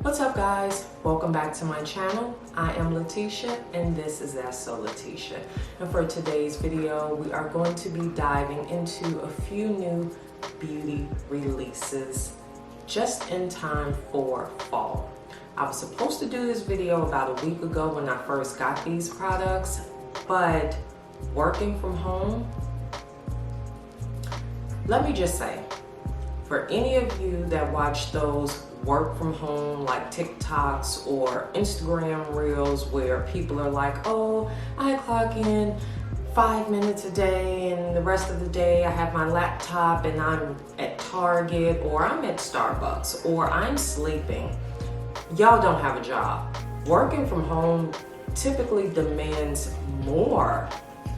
What's up guys? Welcome back to my channel. I am Letitia and this is That's So Letitia. And for today's video, we are going to be diving into a few new beauty releases just in time for fall. I was supposed to do this video about a week ago when I first got these products, but working from home, let me just say, for any of you that watch those work from home like TikToks or Instagram reels where people are like, oh, I clock in 5 minutes a day and the rest of the day I have my laptop and I'm at Target or I'm at Starbucks or I'm sleeping. Y'all don't have a job. Working from home typically demands more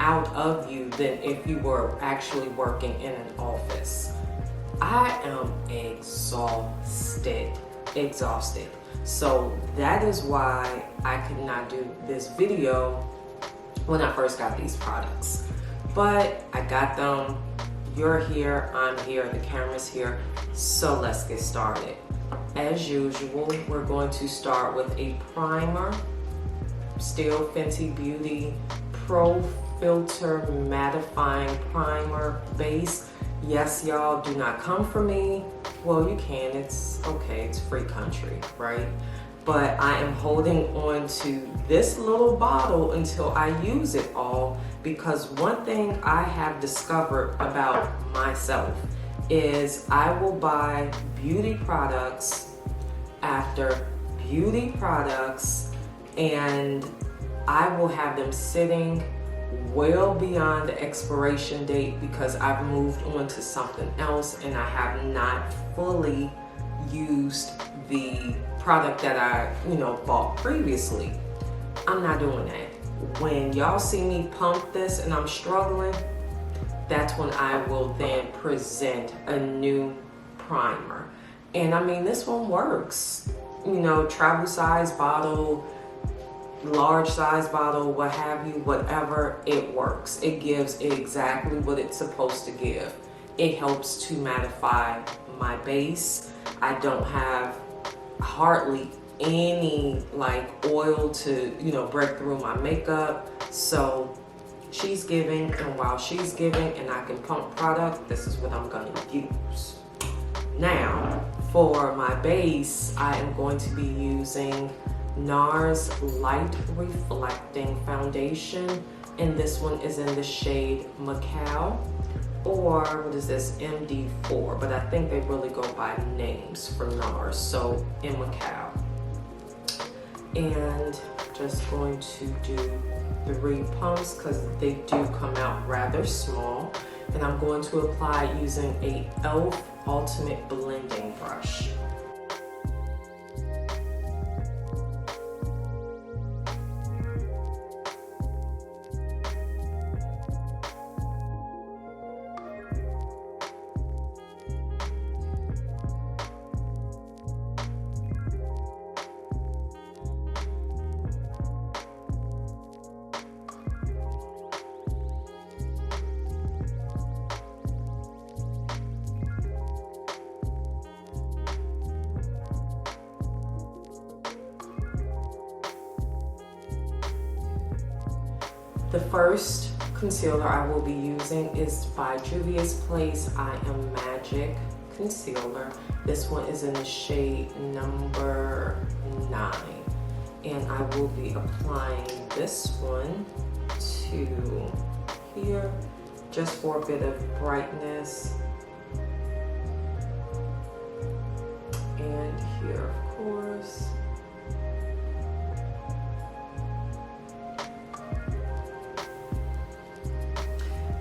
out of you than if you were actually working in an office. I am exhausted. So that is why I could not do this video when I first got these products. But I got them, you're here, I'm here, the camera's here, so let's get started. As usual, we're going to start with a primer, still Fenty Beauty Pro Filt'R Mattifying Primer Base. Yes, y'all, do not come for me. Well, you can, it's okay, it's free country, right? But I am holding on to this little bottle until I use it all, because one thing I have discovered about myself is I will buy beauty products after beauty products and I will have them sitting well beyond the expiration date because I've moved on to something else and I have not fully used the product that I, bought previously. I'm not doing that. When y'all see me pump this and I'm struggling, that's when I will then present a new primer. And I mean, this one works. Travel size bottle, large size bottle, what have you, whatever, it works. It gives exactly what it's supposed to give. It helps to mattify my base. I don't have hardly any oil to break through my makeup. So she's giving, and while she's giving and I can pump product, this is what I'm gonna use. Now for my base, I am going to be using Nars Light Reflecting Foundation, and this one is in the shade Mocha, or what is this, MD4, but I think they really go by names for Nars, so in Mocha. And just going to do 3 pumps because they do come out rather small, and I'm going to apply using a e.l.f. Ultimate Blending Brush. The first concealer I will be using is by Juvia's Place I Am Magic Concealer. This one is in the shade number 9. And I will be applying this one to here, just for a bit of brightness. And here, of course.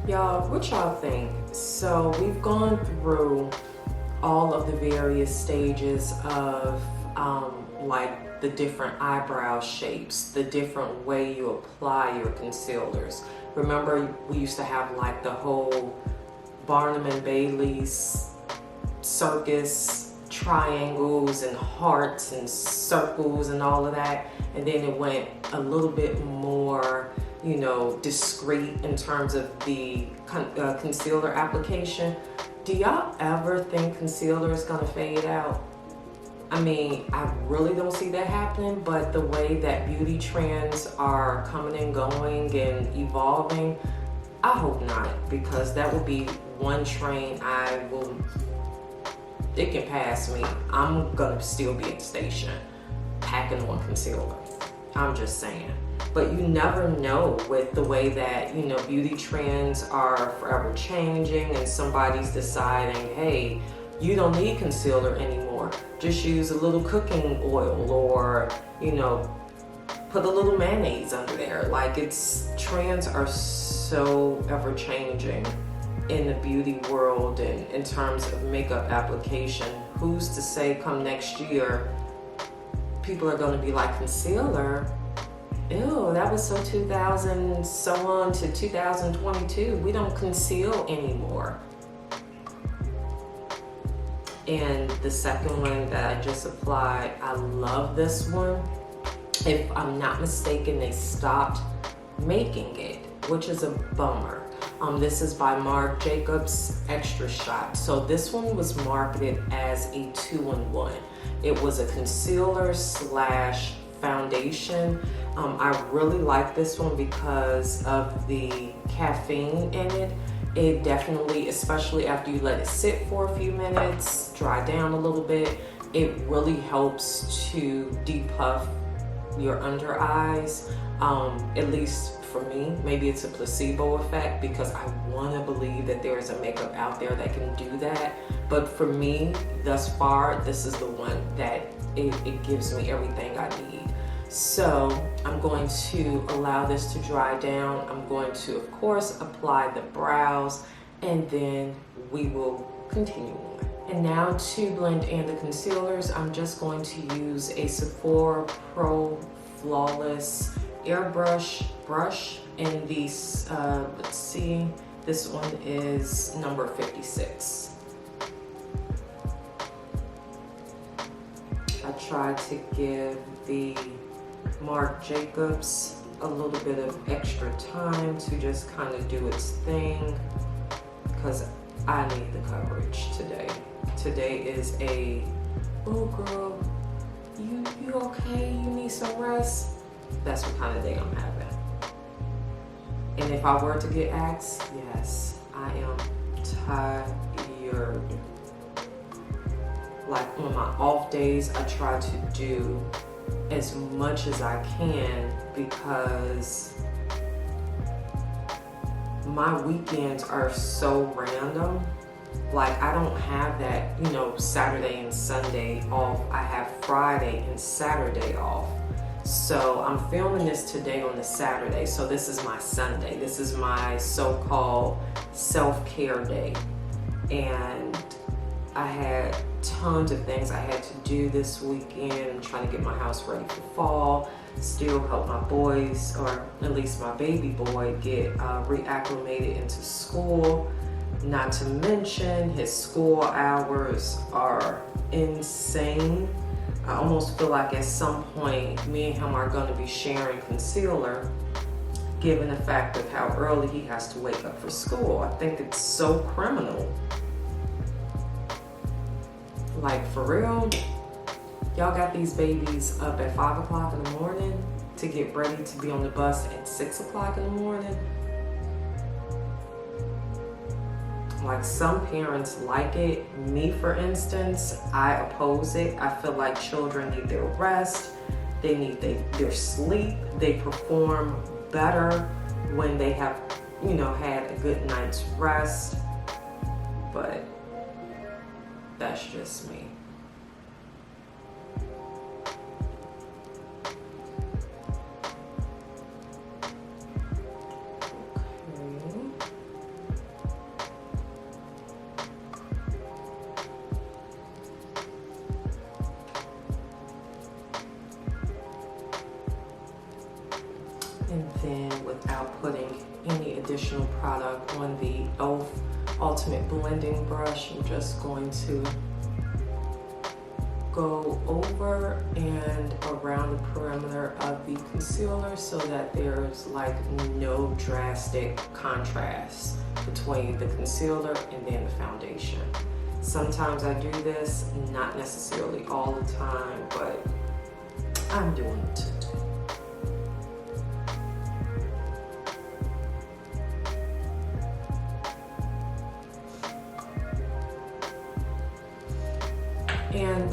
Y'all, what y'all think? So we've gone through all of the various stages of the different eyebrow shapes, the different way you apply your concealers. Remember, we used to have the whole Barnum and Bailey's circus triangles and hearts and circles and all of that, and then it went a little bit more discreet in terms of the concealer application. Do y'all ever think concealer is gonna fade out? I mean, I really don't see that happening, but the way that beauty trends are coming and going and evolving, I hope not, because that would be one train it can pass me. I'm gonna still be at the station packing on concealer. I'm just saying. But you never know with the way that, you know, beauty trends are forever changing and somebody's deciding, hey, you don't need concealer anymore. Just use a little cooking oil, or, you know, put a little mayonnaise under there. Like, trends are so ever changing in the beauty world and in terms of makeup application. Who's to say come next year, people are gonna be like, concealer? Ew, that was so 2000, so on to 2022. We don't conceal anymore. And the second one that I just applied, I love this one. If I'm not mistaken, they stopped making it, which is a bummer. This is by Marc Jacobs Extra Shot. So this one was marketed as a 2-in-1. It was a concealer slash foundation. I really like this one because of the caffeine in it. It definitely, especially after you let it sit for a few minutes, dry down a little bit, it really helps to depuff your under eyes. At least for me, maybe it's a placebo effect, because I want to believe that there is a makeup out there that can do that. But for me, thus far, this is the one that it gives me everything I need. So I'm going to allow this to dry down. I'm going to, of course, apply the brows, and then we will continue on. And now to blend in the concealers, I'm just going to use a Sephora Pro Flawless Airbrush brush in these, let's see, this one is number 56. I tried to give the Marc Jacobs a little bit of extra time to just kind of do its thing, because I need the coverage today. Today is a, oh girl, you okay? You need some rest? That's what kind of day I'm having. And if I were to get asked, yes, I am tired. Like on my off days, I try to do as much as I can, because my weekends are so random. Like, I don't have that, you know, Saturday and Sunday off. I have Friday and Saturday off. So I'm filming this today on the Saturday. So this is my Sunday. This is my so-called self-care day. And I had tons of things I had to do this weekend. I'm trying to get my house ready for fall, still help my boys, or at least my baby boy, get reacclimated into school. Not to mention, his school hours are insane. I almost feel like at some point, me and him are going to be sharing concealer, given the fact of how early he has to wake up for school. I think it's so criminal. Like, for real, y'all got these babies up at 5 o'clock in the morning to get ready to be on the bus at 6 o'clock in the morning. Like, some parents like it. Me, for instance, I oppose it. I feel like children need their rest. They need their sleep. They perform better when they have, you know, had a good night's rest. But that's just me. And then, without putting any additional product on the e.l.f. Ultimate Blending Brush, I'm just going to go over and around the perimeter of the concealer so that there's like no drastic contrast between the concealer and then the foundation. Sometimes I do this, not necessarily all the time, but I'm doing it today. And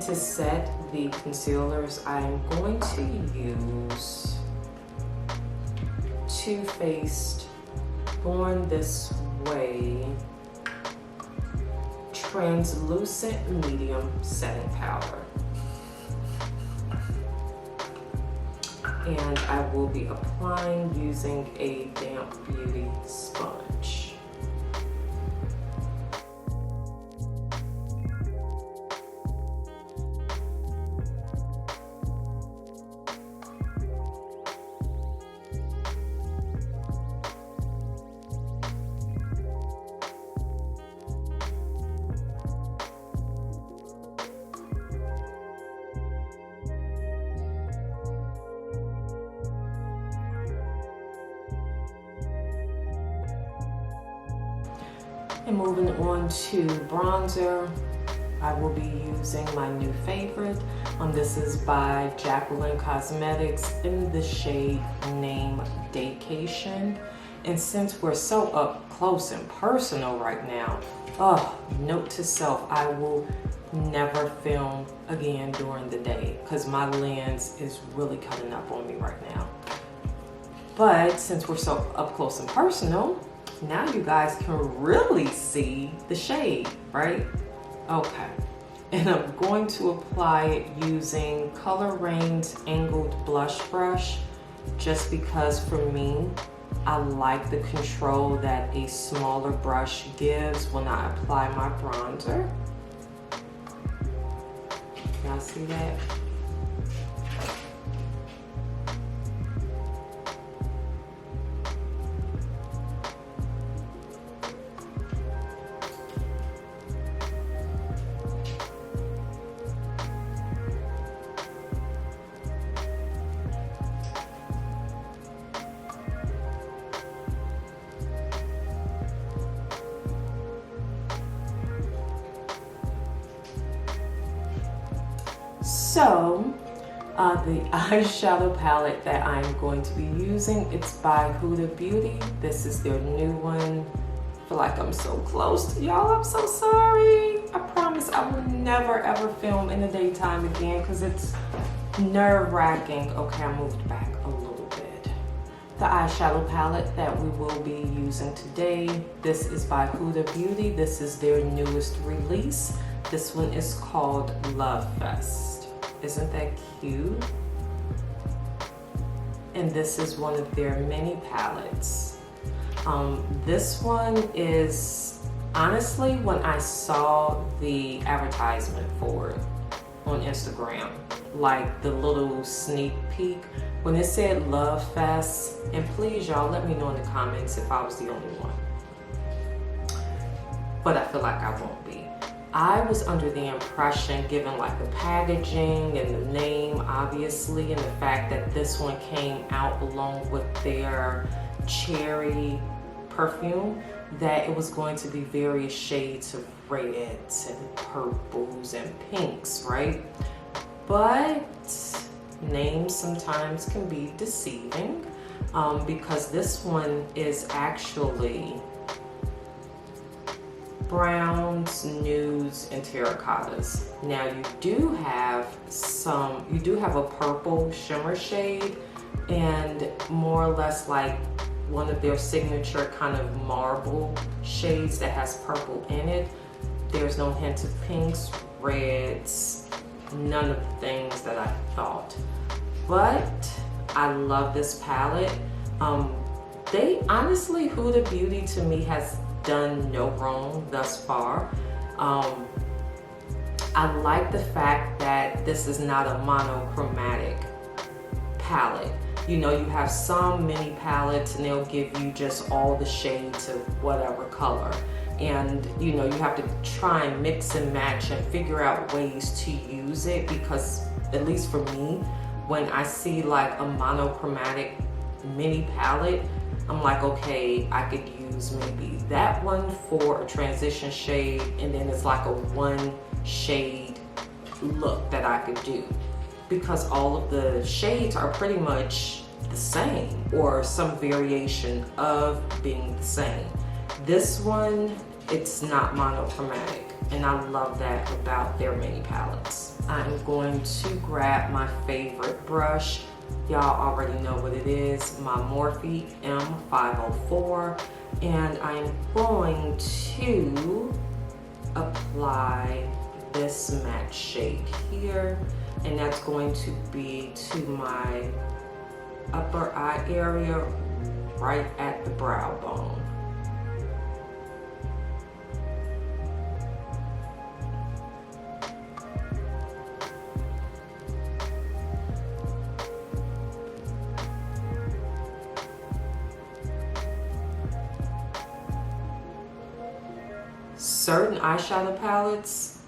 to set the concealers, I'm going to use Too Faced Born This Way Translucent Medium Setting Powder. And I will be applying using a damp beauty sponge. And moving on to bronzer, I will be using my new favorite. This is by Jaclyn Cosmetics in the shade named Daycation. And since we're so up close and personal right now, note to self, I will never film again during the day because my lens is really coming up on me right now. But since we're so up close and personal, now you guys can really see the shade, right? Okay, and I'm going to apply it using Color Rain's Angled Blush Brush, just because for me, I like the control that a smaller brush gives when I apply my bronzer. Y'all see that? So, the eyeshadow palette that I'm going to be using, it's by Huda Beauty. This is their new one. I feel like I'm so close to y'all. I'm so sorry. I promise I will never ever film in the daytime again because it's nerve-wracking. Okay, I moved back a little bit. The eyeshadow palette that we will be using today, this is by Huda Beauty. This is their newest release. This one is called Love Fest. Isn't that cute? And this is one of their mini palettes. This one is, honestly, when I saw the advertisement for it on Instagram, like the little sneak peek, when it said Love Fest, and please y'all let me know in the comments if I was the only one. But I feel like I won't be. I was under the impression, given like the packaging and the name, obviously, and the fact that this one came out along with their cherry perfume, that it was going to be various shades of reds and purples and pinks, right? But names sometimes can be deceiving because this one is actually browns, nudes, and terracottas. Now you do have a purple shimmer shade and more or less like one of their signature kind of marble shades that has purple in it. There's no hint of pinks, reds, none of the things that I thought. But I love this palette. They honestly, Huda Beauty to me has done no wrong thus far. I like the fact that this is not a monochromatic palette. You know, you have some mini palettes and they'll give you just all the shades of whatever color. And you know, you have to try and mix and match and figure out ways to use it, because at least for me, when I see like a monochromatic mini palette, I'm like, okay, I could use maybe that one for a transition shade, and then it's like a one shade look that I could do, because all of the shades are pretty much the same or some variation of being the same. This one, it's not monochromatic, and I love that about their mini palettes. I'm going to grab my favorite brush. Y'all already know what it is, my Morphe M504, and I'm going to apply this matte shade here, and that's going to be to my upper eye area right at the brow bone. Certain eyeshadow palettes,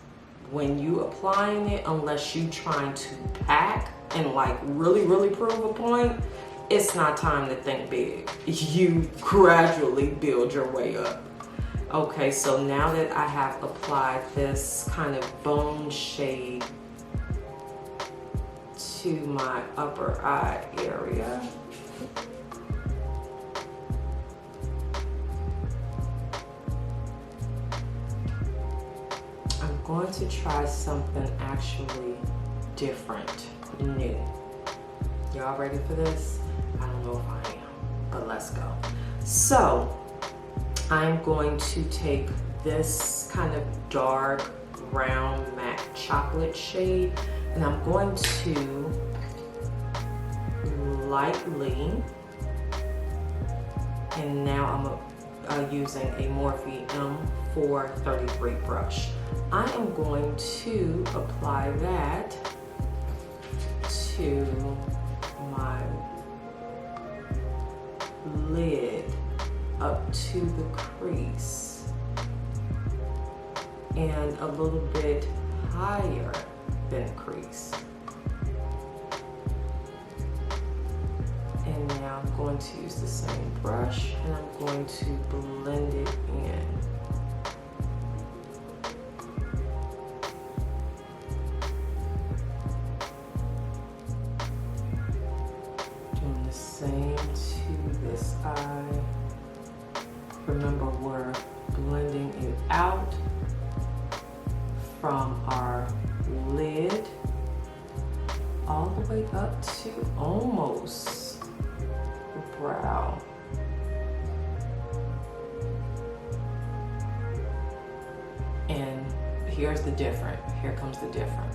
when you applying it, unless you trying to pack and like really prove a point, it's not time to think big. You gradually build your way up. Okay, so now that I have applied this kind of bone shade to my upper eye area, I'm going to try something actually different, new. Y'all ready for this? I don't know if I am, but let's go. So I'm going to take this kind of dark round matte chocolate shade, and I'm going to lightly, and now I'm using a Morphe M433 brush. I am going to apply that to my lid up to the crease and a little bit higher than crease. And now I'm going to use the same brush, and I'm going to blend it in. Doing the same to this eye. Remember, we're blending it out from our lid all the way up to almost the brow. And here's the different. Here comes the different.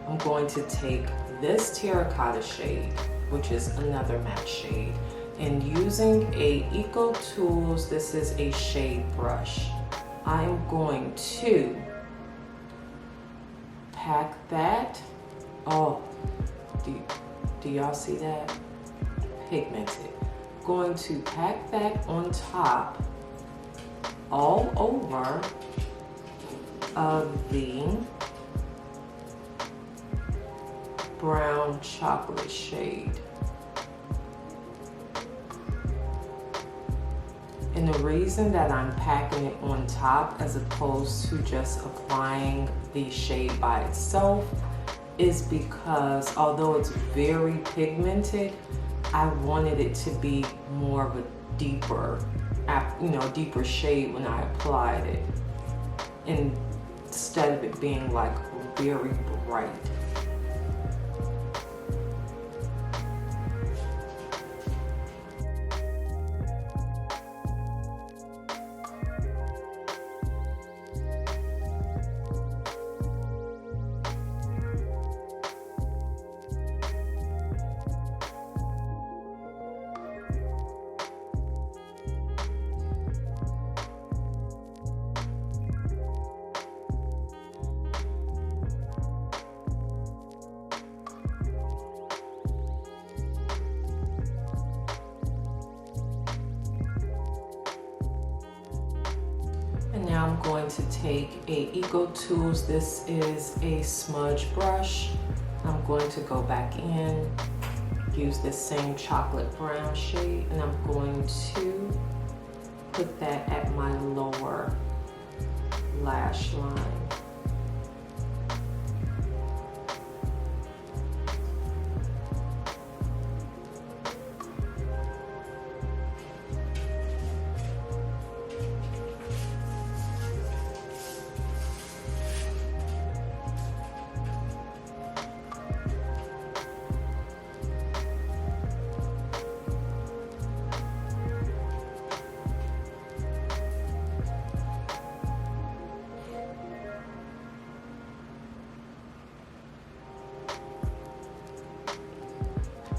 I'm going to take this terracotta shade, which is another matte shade, and using a Eco Tools, this is a shade brush, I am going to pack that. Oh, do y'all see that? Pigmented. Going to pack that on top, all over of the brown chocolate shade. And the reason that I'm packing it on top as opposed to just applying the shade by itself is because although it's very pigmented, I wanted it to be more of a deeper, deeper shade when I applied it, instead of it being like very bright. Now I'm going to take a Eco Tools, this is a smudge brush. I'm going to go back in use this same chocolate brown shade, and I'm going to put that at my lower lash line.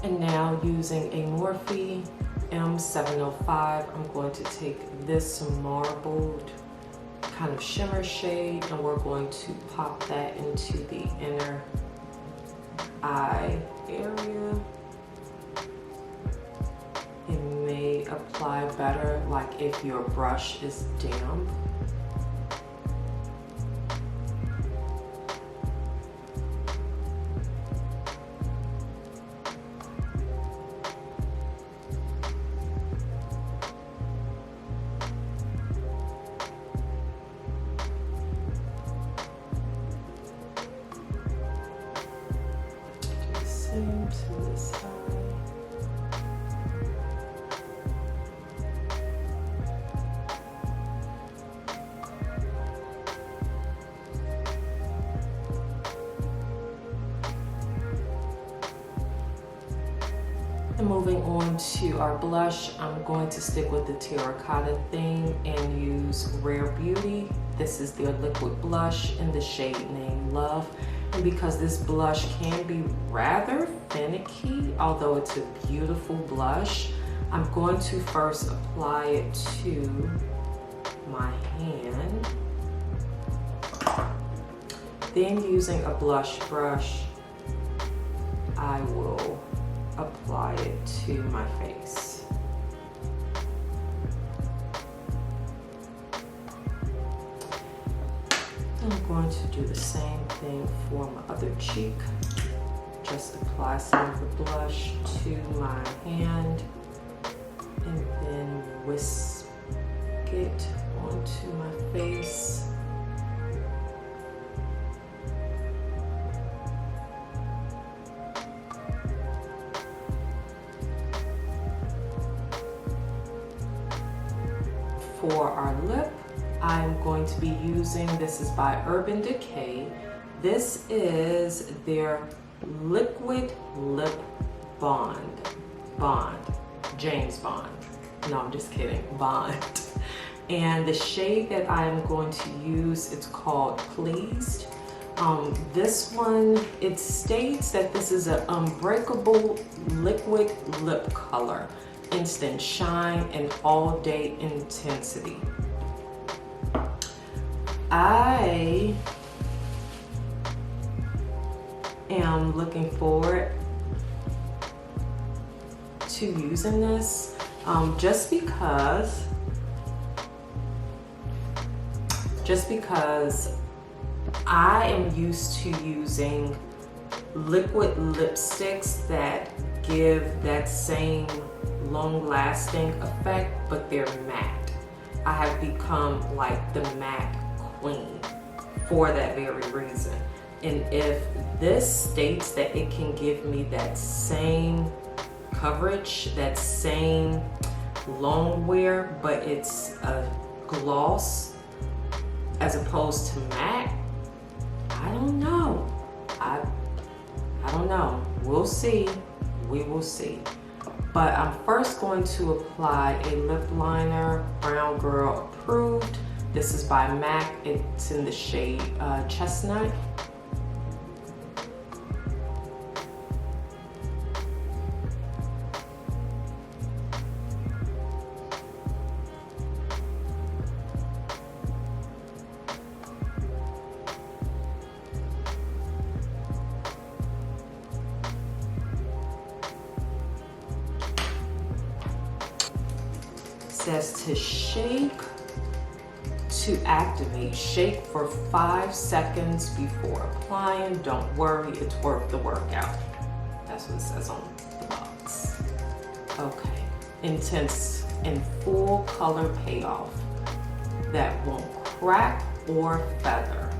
And now using a Morphe M705, I'm going to take this marbled kind of shimmer shade, and we're going to pop that into the inner eye area. It may apply better like if your brush is damp. To this side. And moving on to our blush, I'm going to stick with the terracotta theme and use Rare Beauty. This is their liquid blush in the shade named Love. And because this blush can be rather finicky, although it's a beautiful blush, I'm going to first apply it to my hand. Then using a blush brush, I will apply it to my face. I'm going to do the same thing for my other cheek. Just apply some of the blush to my hand and then whisk it onto my face. For our lip, I'm going to be using, this is by Urban Decay. This is their Liquid Lip Bond. James Bond. No, I'm just kidding, Bond. And the shade that I'm going to use, it's called Pleased. This one, it states that this is an unbreakable liquid lip color, instant shine and all day intensity. I am looking forward to using this just because I am used to using liquid lipsticks that give that same long-lasting effect, but they're matte. I have become like the matte queen for that very reason. And if this states that it can give me that same coverage, that same long wear, but it's a gloss as opposed to matte, I don't know. I don't know. We'll see. We will see. But I'm first going to apply a lip liner, Brown Girl approved. This is by MAC. It's in the shade Chestnut. Says to shake to activate. Shake for 5 seconds before applying. Don't worry, it's worth the workout. That's what it says on the box. Okay, intense and full color payoff that won't crack or feather.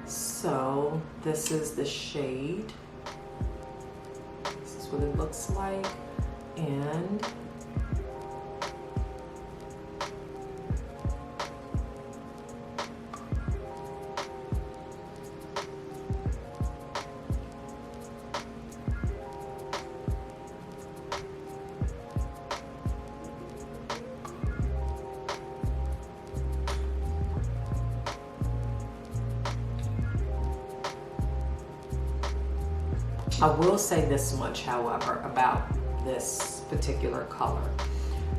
So this is the shade. This is what it looks like. And I will say this much, however, about this particular color.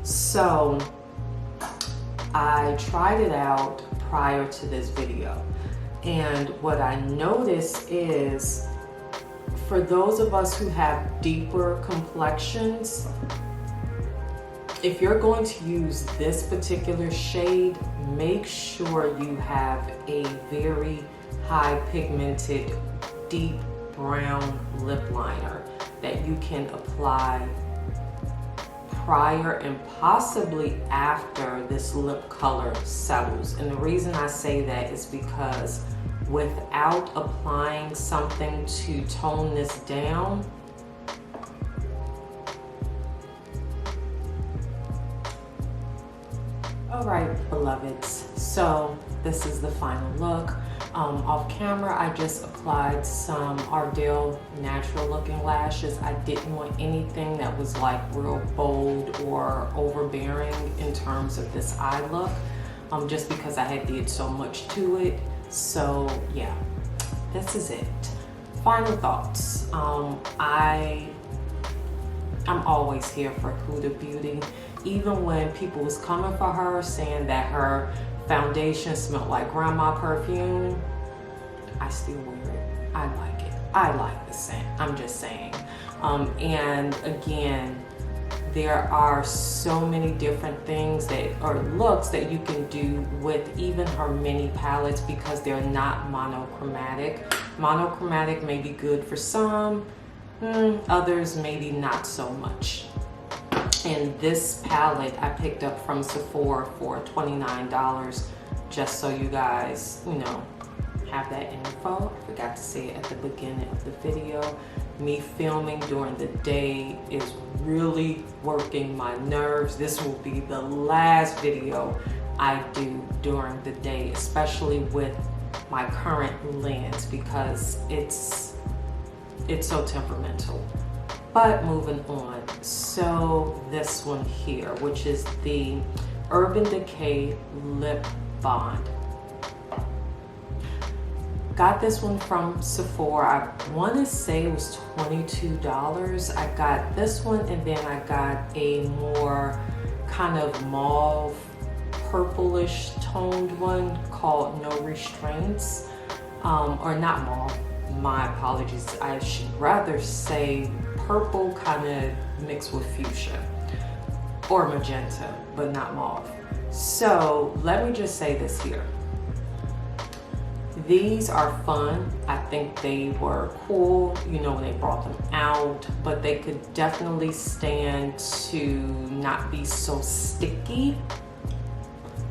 So I tried it out prior to this video, and what I noticed is for those of us who have deeper complexions, if you're going to use this particular shade, make sure you have a very high pigmented, deep brown lip liner that you can apply prior and possibly after this lip color settles. And the reason I say that is because without applying something to tone this down, all right, beloveds, so this is the final look. Off camera, I just applied some Ardell natural looking lashes. I didn't want anything that was like real bold or overbearing in terms of this eye look, just because I had did so much to it. So yeah, this is it. Final thoughts. I'm always here for Huda Beauty. Even when people was coming for her saying that her foundation smelled like grandma perfume, I still wear it. I like it. I like the scent. I'm just saying. And again, there are so many different things that or looks that you can do with even her mini palettes because they're not monochromatic. Monochromatic may be good for some, others maybe not so much. And this palette I picked up from Sephora for $29, just so you guys, you know, have that info. I forgot to say it at the beginning of the video. Me filming during the day is really working my nerves. This will be the last video I do during the day, especially with my current lens, because it's so temperamental. But moving on, so this one here, which is the Urban Decay Lip Bond. Got this one from Sephora. I want to say it was $22. I got this one, and then I got a more kind of mauve purplish toned one called No Restraints, or not mauve, my apologies, I should rather say purple kind of mixed with fuchsia or magenta, but not mauve. So let me just say this here. These are fun. I think they were cool, you know, when they brought them out, but they could definitely stand to not be so sticky.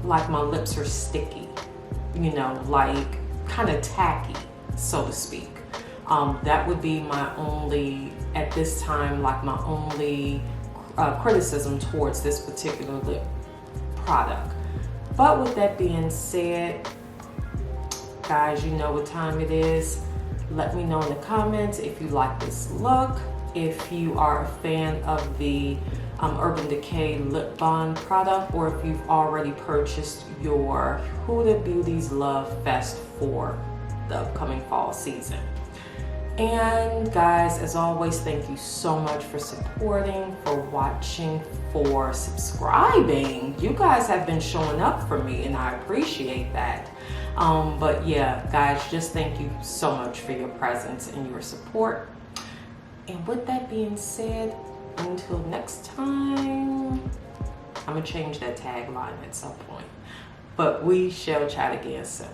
Like my lips are sticky, you know, like kind of tacky, so to speak. That would be my only, at this time, like my only criticism towards this particular lip product. But with that being said, guys, you know what time it is. Let me know in the comments if you like this look, if you are a fan of the Urban Decay Lip Balm product, or if you've already purchased your Huda Beauty's Love Fest for the upcoming fall season. And guys, as always, thank you so much for supporting, for watching, for subscribing. You guys have been showing up for me, and I appreciate that. But yeah, guys, just thank you so much for your presence and your support. And with that being said, until next time, I'm gonna change that tagline at some point. But we shall chat again soon.